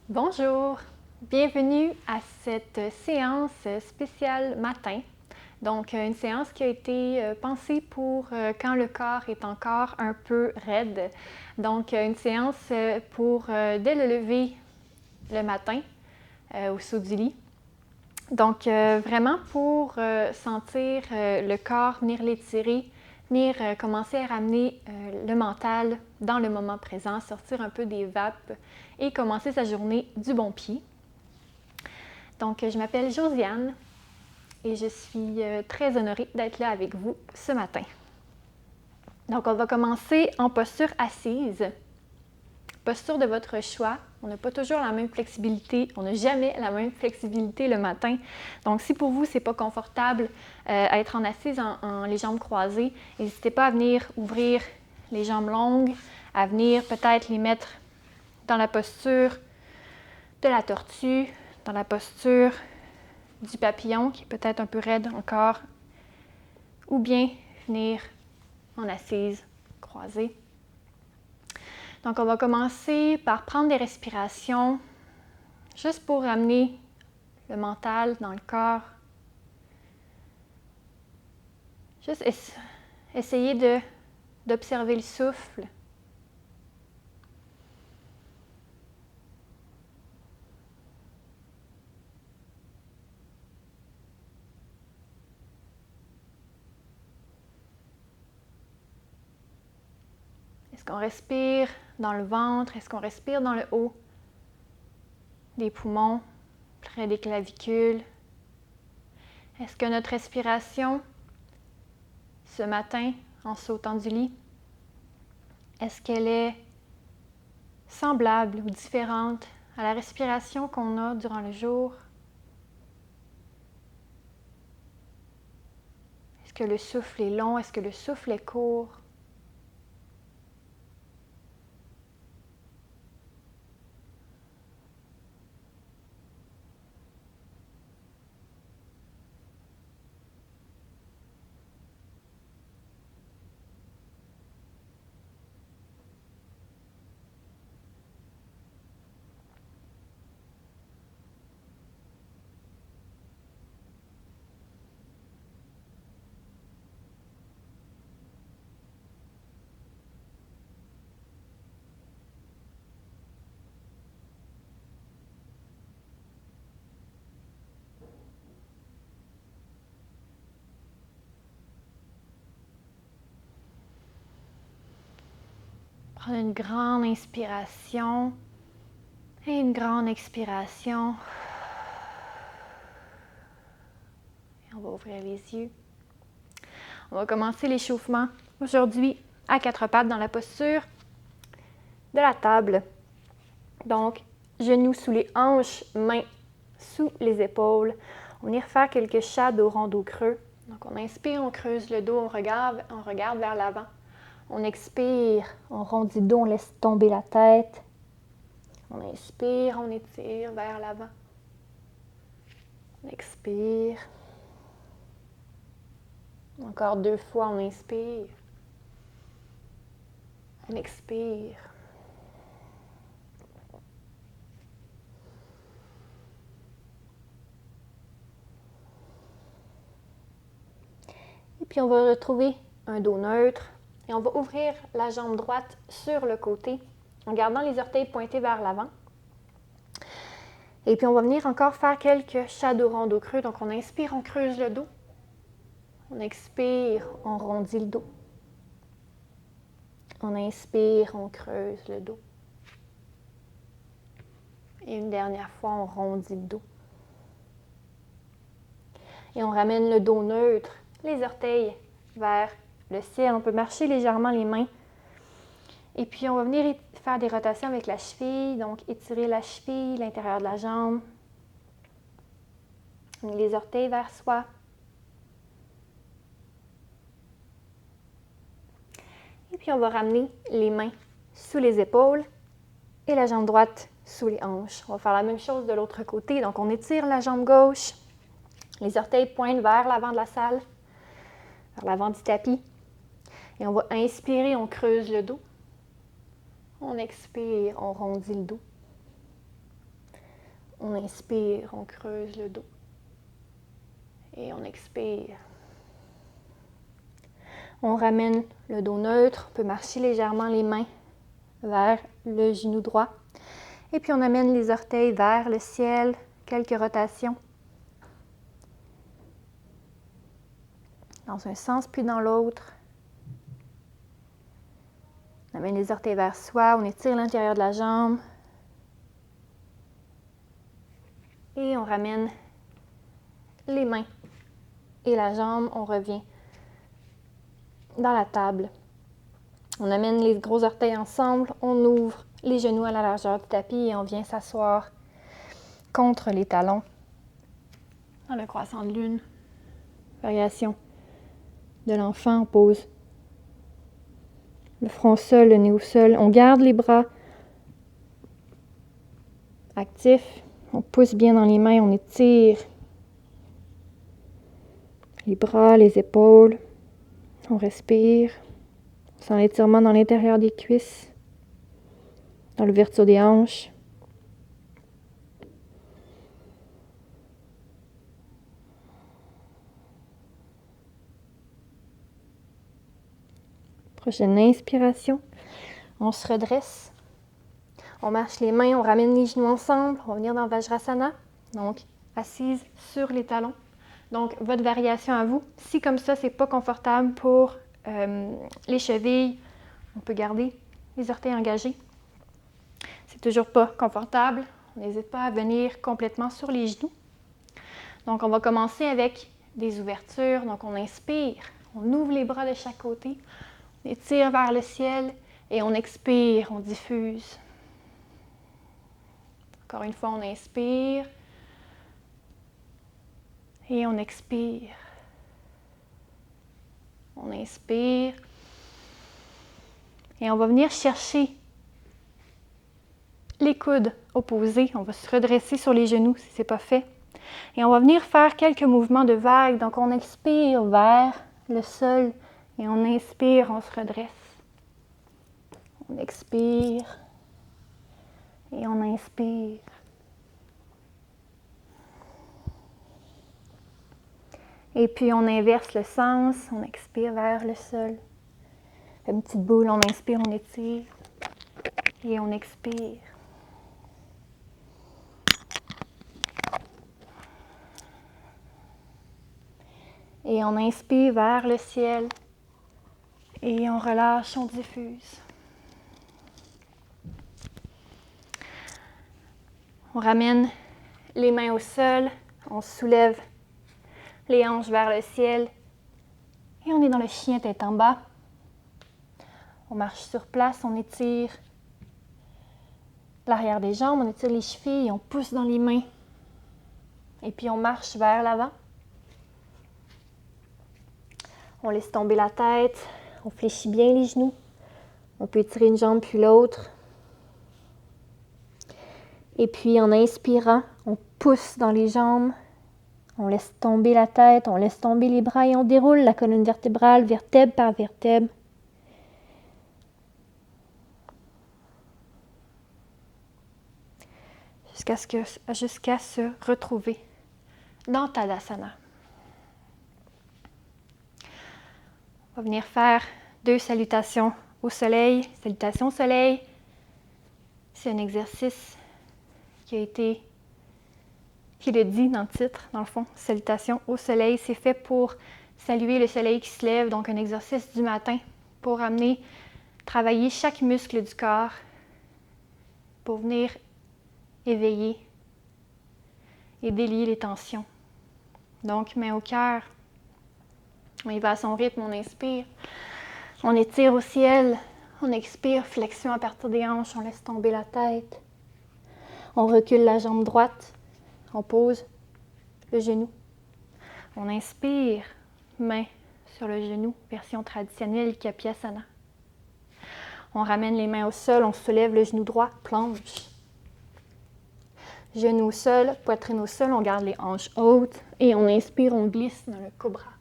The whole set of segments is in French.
Bonjour, bienvenue à cette séance spéciale matin. Donc, une séance qui a été pensée pour quand le corps est encore un peu raide. Donc, une séance pour dès le lever le matin au saut du lit. Donc, vraiment pour sentir le corps venir l'étirer, venir commencer à ramener le mental dans le moment présent, sortir un peu des vapes et commencer sa journée du bon pied. Donc, je m'appelle Josiane et je suis très honorée d'être là avec vous ce matin. Donc, on va commencer en posture assise. Posture de votre choix. On n'a pas toujours la même flexibilité. On n'a jamais la même flexibilité le matin. Donc, si pour vous, ce n'est pas confortable être en assise en les jambes croisées, n'hésitez pas à venir ouvrir les jambes longues, à venir peut-être les mettre dans la posture de la tortue, dans la posture du papillon, qui est peut-être un peu raide encore, ou bien venir en assise croisée. Donc, on va commencer par prendre des respirations juste pour ramener le mental dans le corps. Juste essayer d'observer le souffle. Est-ce qu'on respire dans le ventre? Est-ce qu'on respire dans le haut des poumons, près des clavicules? Est-ce que notre respiration, ce matin, en sautant du lit, est-ce qu'elle est semblable ou différente à la respiration qu'on a durant le jour? Est-ce que le souffle est long? Est-ce que le souffle est court? Prendre une grande inspiration et une grande expiration. Et on va ouvrir les yeux. On va commencer l'échauffement aujourd'hui à quatre pattes dans la posture de la table. Donc, genoux sous les hanches, mains sous les épaules. On va venir faire quelques shadows ronds dos creux. Donc, on inspire, on creuse le dos, on regarde vers l'avant. On expire, on rondit le dos, on laisse tomber la tête. On inspire, on étire vers l'avant. On expire. Encore 2 fois, on inspire. On expire. Et puis, on va retrouver un dos neutre. Et on va ouvrir la jambe droite sur le côté en gardant les orteils pointés vers l'avant. Et puis, on va venir encore faire quelques shadow ronds dos creux. Donc, on inspire, on creuse le dos. On expire, on rondit le dos. On inspire, on creuse le dos. Et une dernière fois, on rondit le dos. Et on ramène le dos neutre, les orteils vers le ciel. On peut marcher légèrement les mains. Et puis, on va venir faire des rotations avec la cheville. Donc, étirer la cheville, l'intérieur de la jambe. Les orteils vers soi. Et puis, on va ramener les mains sous les épaules et la jambe droite sous les hanches. On va faire la même chose de l'autre côté. Donc, on étire la jambe gauche. Les orteils pointent vers l'avant de la salle, vers l'avant du tapis. Et on va inspirer, on creuse le dos. On expire, on rondit le dos. On inspire, on creuse le dos. Et on expire. On ramène le dos neutre. On peut marcher légèrement les mains vers le genou droit. Et puis on amène les orteils vers le ciel. Quelques rotations. Dans un sens puis dans l'autre. On amène les orteils vers soi. On étire l'intérieur de la jambe. Et on ramène les mains et la jambe. On revient dans la table. On amène les gros orteils ensemble. On ouvre les genoux à la largeur du tapis et on vient s'asseoir contre les talons dans le croissant de lune. Variation de l'enfant. On pose le front au sol, le nez au sol. On garde les bras actifs. On pousse bien dans les mains. On étire les bras, les épaules. On respire. On sent l'étirement dans l'intérieur des cuisses, dans l'ouverture des hanches. Prochaine inspiration. On se redresse. On marche les mains, on ramène les genoux ensemble. On va venir dans Vajrasana. Donc, assise sur les talons. Donc, votre variation à vous. Si comme ça, c'est pas confortable pour les chevilles, on peut garder les orteils engagés. C'est toujours pas confortable. On n'hésite pas à venir complètement sur les genoux. Donc, on va commencer avec des ouvertures. Donc, on inspire. On ouvre les bras de chaque côté. On étire vers le ciel et on expire. On diffuse. Encore une fois, on inspire. Et on expire. On inspire. Et on va venir chercher les coudes opposés. On va se redresser sur les genoux si ce n'est pas fait. Et on va venir faire quelques mouvements de vague. Donc, on expire vers le sol et on inspire, on se redresse. On expire et on inspire. Et puis, on inverse le sens. On expire vers le sol. Une petite boule, on inspire, on étire. Et on expire. Et on inspire vers le ciel. Et on relâche, on diffuse. On ramène les mains au sol. On soulève les hanches vers le ciel. Et on est dans le chien tête en bas. On marche sur place, on étire l'arrière des jambes, on étire les chevilles, on pousse dans les mains. Et puis on marche vers l'avant. On laisse tomber la tête, on fléchit bien les genoux. On peut étirer une jambe puis l'autre. Et puis en inspirant, on pousse dans les jambes. On laisse tomber la tête, on laisse tomber les bras et on déroule la colonne vertébrale, vertèbre par vertèbre. Jusqu'à se retrouver dans Tadasana. On va venir faire 2 salutations au soleil. Salutations au soleil, c'est un exercice qui est dit dans le titre, dans le fond. Salutations au soleil, c'est fait pour saluer le soleil qui se lève, donc un exercice du matin pour travailler chaque muscle du corps, pour venir éveiller et délier les tensions. Donc, main au cœur. On y va à son rythme, on inspire. On étire au ciel. On expire, flexion à partir des hanches, on laisse tomber la tête. On recule la jambe droite. On pose le genou. On inspire, main sur le genou, version traditionnelle Kapiasana. On ramène les mains au sol, on soulève le genou droit, planche. Genou au sol, poitrine au sol, on garde les hanches hautes et on inspire, on glisse dans le cobra.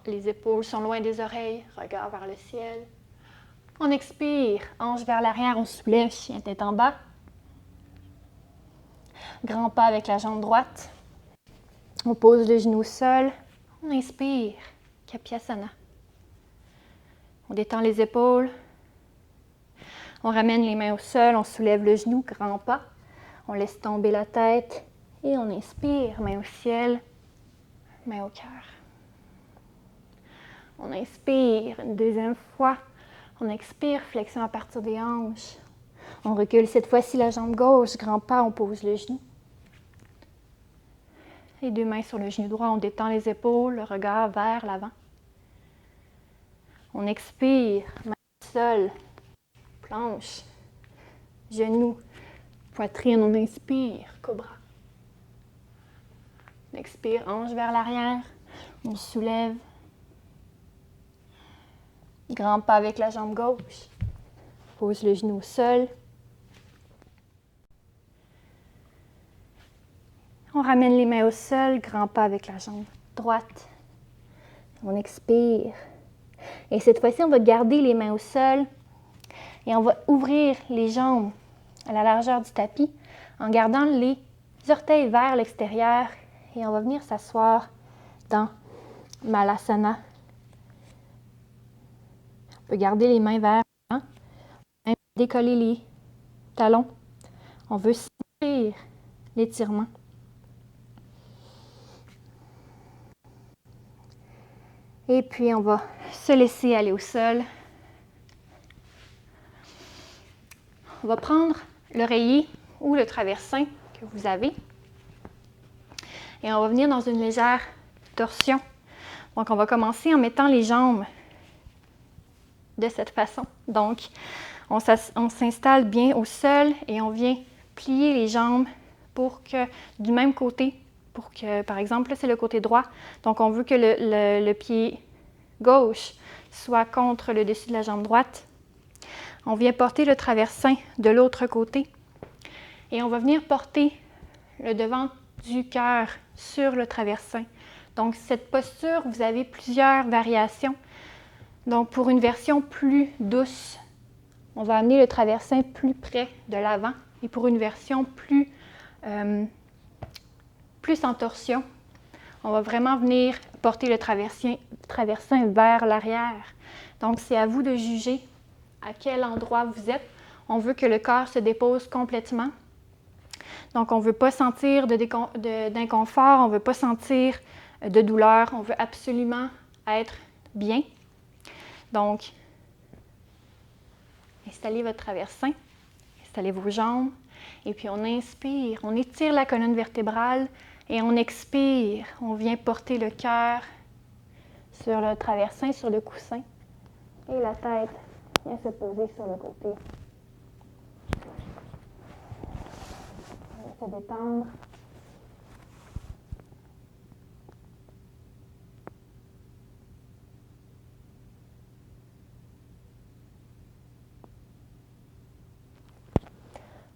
Les épaules sont loin des oreilles, regard vers le ciel. On expire, hanche vers l'arrière, on soulève, chien tête en bas. grand pas avec la jambe droite. On pose le genou au sol. On inspire, Kapiasana. On détend les épaules. On ramène les mains au sol, on soulève le genou, grand pas. On laisse tomber la tête et on inspire, main au ciel, main au cœur. On inspire une deuxième fois. On expire, flexion à partir des hanches. On recule cette fois-ci la jambe gauche, grand pas, on pose le genou. Les deux mains sur le genou droit, on détend les épaules, le regard vers l'avant. On expire, main au sol, planche, genou, poitrine, on inspire, cobra. On expire, hanche vers l'arrière, on soulève. Grand pas avec la jambe gauche. Pose le genou au sol. On ramène les mains au sol, grand pas avec la jambe droite. On expire. Et cette fois-ci, on va garder les mains au sol et on va ouvrir les jambes à la largeur du tapis en gardant les orteils vers l'extérieur et on va venir s'asseoir dans Malasana. On peut garder les mains vers l'avant, décoller les talons. On veut sentir l'étirement. Et puis, on va se laisser aller au sol. On va prendre l'oreiller ou le traversin que vous avez. Et on va venir dans une légère torsion. Donc, on va commencer en mettant les jambes de cette façon. Donc, on s'installe bien au sol et on vient plier les jambes pour que, du même côté, pour que, par exemple, là, c'est le côté droit. Donc, on veut que le pied gauche soit contre le dessus de la jambe droite. On vient porter le traversin de l'autre côté et on va venir porter le devant du cœur sur le traversin. Donc, cette posture, vous avez plusieurs variations. Donc, pour une version plus douce, on va amener le traversin plus près de l'avant. Et pour une version plus en torsion, on va vraiment venir porter le traversin vers l'arrière. Donc, c'est à vous de juger à quel endroit vous êtes. On veut que le corps se dépose complètement. Donc, on ne veut pas sentir d'inconfort, on ne veut pas sentir de douleur, on veut absolument être bien. Donc, installez votre traversin, installez vos jambes, et puis on inspire, on étire la colonne vertébrale et on expire. On vient porter le cœur sur le traversin, sur le coussin, et la tête vient se poser sur le côté. On va se détendre.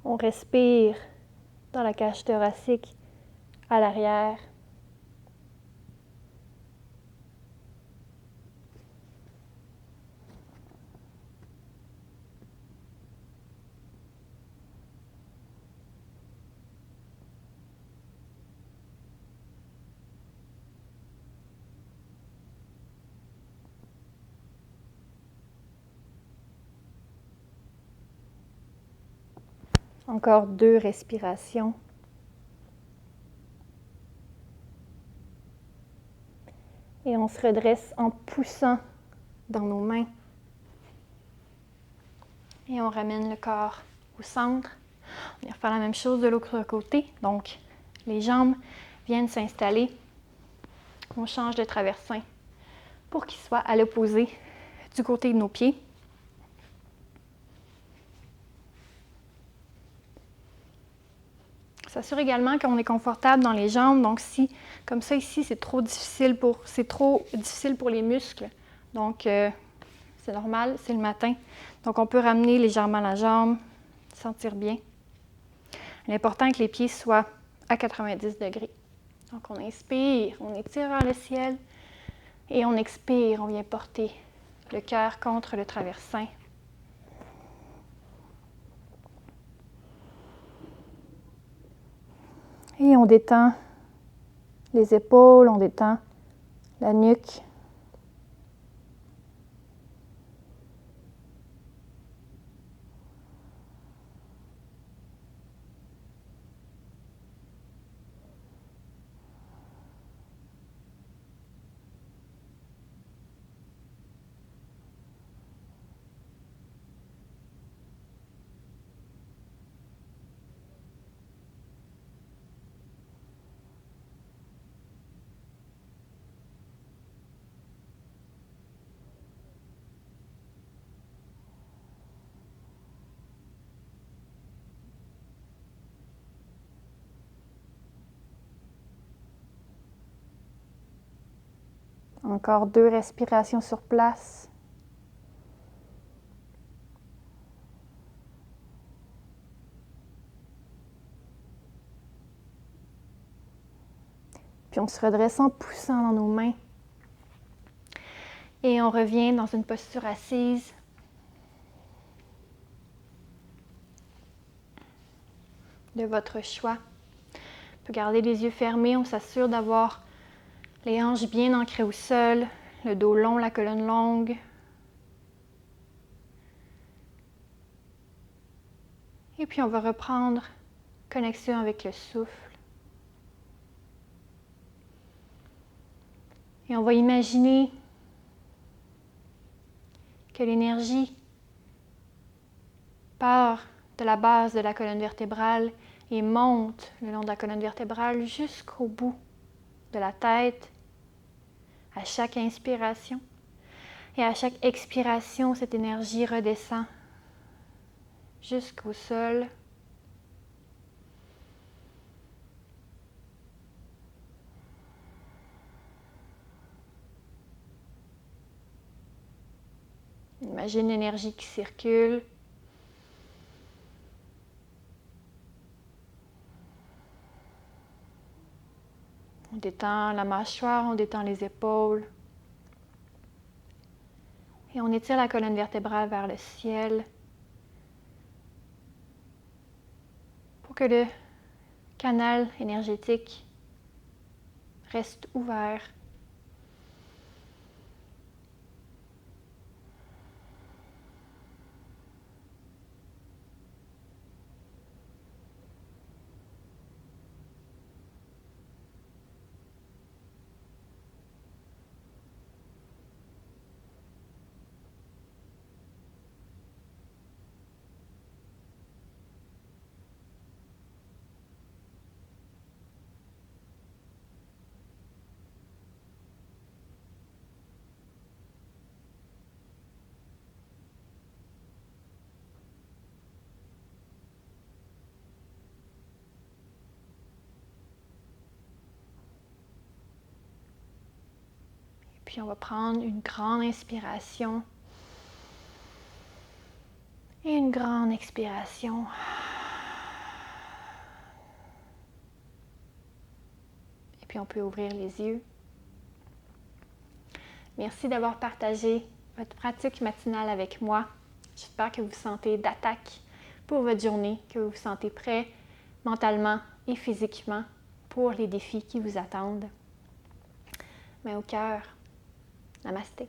On respire dans la cage thoracique à l'arrière. Encore 2 respirations. Et on se redresse en poussant dans nos mains. Et on ramène le corps au centre. On va faire la même chose de l'autre côté. Donc, les jambes viennent s'installer. On change de traversin pour qu'il soit à l'opposé du côté de nos pieds. S'assure également qu'on est confortable dans les jambes. Donc, si, comme ça ici, c'est trop difficile pour les muscles. Donc, c'est normal, c'est le matin. Donc, on peut ramener légèrement la jambe, sentir bien. L'important est que les pieds soient à 90 degrés. Donc, on inspire, on étire vers le ciel et on expire, on vient porter le cœur contre le traversin. Et on détend les épaules, on détend la nuque. Encore 2 respirations sur place. Puis on se redresse en poussant dans nos mains. Et on revient dans une posture assise. De votre choix. On peut garder les yeux fermés, on s'assure d'avoir les hanches bien ancrées au sol, le dos long, la colonne longue. Et puis on va reprendre connexion avec le souffle. Et on va imaginer que l'énergie part de la base de la colonne vertébrale et monte le long de la colonne vertébrale jusqu'au bout de la tête à chaque inspiration. Et à chaque expiration, cette énergie redescend jusqu'au sol. Imagine l'énergie qui circule. On détend la mâchoire, on détend les épaules. Et on étire la colonne vertébrale vers le ciel pour que le canal énergétique reste ouvert. Puis on va prendre une grande inspiration et une grande expiration. Et puis on peut ouvrir les yeux. Merci d'avoir partagé votre pratique matinale avec moi. J'espère que vous vous sentez d'attaque pour votre journée, que vous vous sentez prêt mentalement et physiquement pour les défis qui vous attendent. Main au cœur. Namasté.